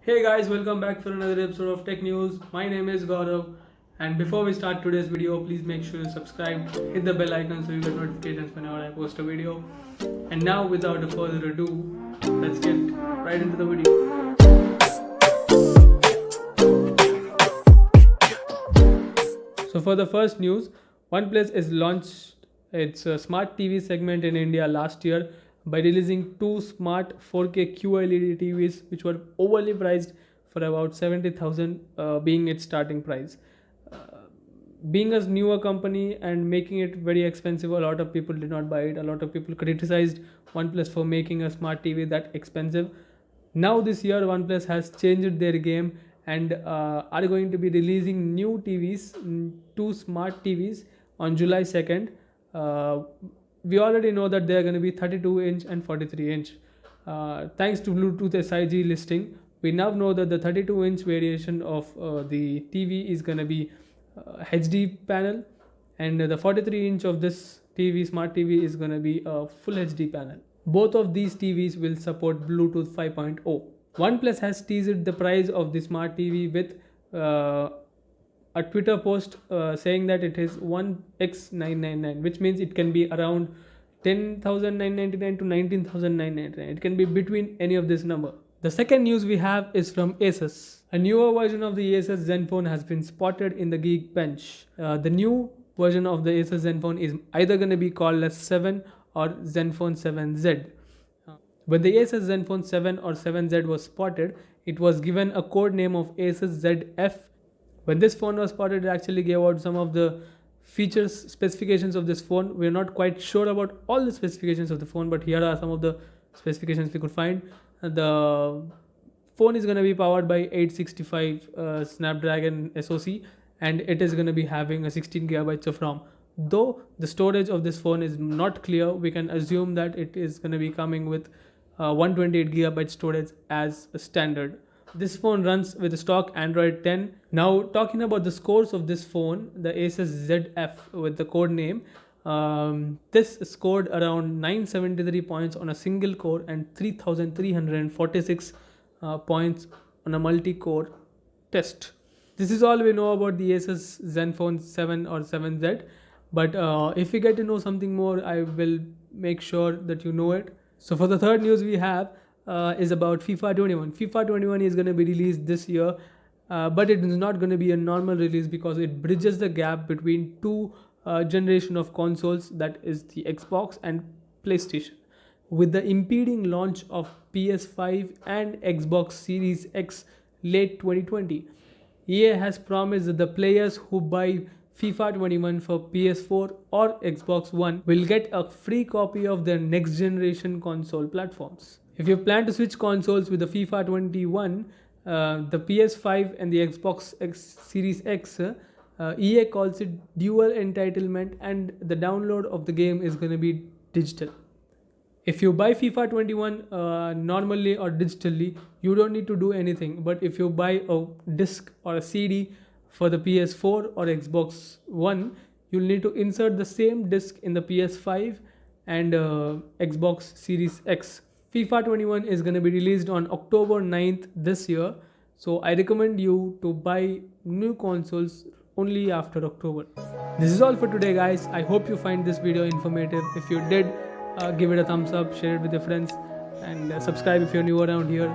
Hey guys, welcome back for another episode of Tech News. My name is Gaurav, and before we start today's video, please make sure you subscribe, hit the bell icon so you get notifications whenever I post a video. And now, without further ado, let's get right into the video. So for the first news, OnePlus has launched its smart TV segment in India last year by releasing two smart 4K QLED TVs which were overly priced for about 70,000 being its starting price. Being a newer company and making it very expensive, a lot of people did not buy it. A lot of people criticized OnePlus for making a smart TV that expensive. Now this year OnePlus has changed their game and are going to be releasing new TVs, two smart TVs on July 2nd. We already know that they are going to be 32-inch and 43-inch. Thanks to Bluetooth SIG listing, we now know that the 32-inch variation of the TV is going to be HD panel, and the 43-inch of this TV, smart TV, is going to be a full HD panel. Both of these TVs will support Bluetooth 5.0. OnePlus has teased the price of the smart TV with a Twitter post saying that it is Rs.19, which means it can be around 10,999 to 19,999. It can be between any of this number. The second news we have is from Asus. A newer version of the Asus Zenfone has been spotted in the Geekbench. The new version of the Asus Zenfone is either going to be called as 7 or Zenfone 7Z. When the Asus Zenfone 7 or 7Z was spotted, it was given a code name of Asus ZF. When this phone was spotted, it actually gave out some of the features, specifications of this phone. We're not quite sure about all the specifications of the phone, but here are some of the specifications we could find. The phone is going to be powered by 865 Snapdragon SoC, and it is going to be having a 16 gigabytes of RAM. Though the storage of this phone is not clear, we can assume that it is going to be coming with 128 gigabyte storage as a standard. This phone runs with stock Android 10. Now talking about the scores of this phone, the Asus ZF with the code name, this scored around 973 points on a single core and 3,346 points on a multi-core test. This is all we know about the Asus Zenfone 7 or 7Z. But if we get to know something more, I will make sure that you know it. So for the third news we have is about FIFA 21. FIFA 21 is going to be released this year, but it is not going to be a normal release because it bridges the gap between two generation of consoles, that is the Xbox and PlayStation. With the impending launch of PS5 and Xbox Series X late 2020, EA has promised that the players who buy FIFA 21 for PS4 or Xbox One will get a free copy of their next generation console platforms. If you plan to switch consoles with the FIFA 21, the PS5 and the Xbox Series X, EA calls it dual entitlement, and the download of the game is going to be digital. If you buy FIFA 21 normally or digitally, you don't need to do anything. But if you buy a disc or a CD for the PS4 or Xbox One, you'll need to insert the same disc in the PS5 and Xbox Series X. FIFA 21 is going to be released on October 9th this year. So I recommend you to buy new consoles only after October. This is all for today, guys. I hope you find this video informative. If you did, give it a thumbs up, share it with your friends, and subscribe if you're new around here.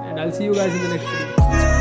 And I'll see you guys in the next video.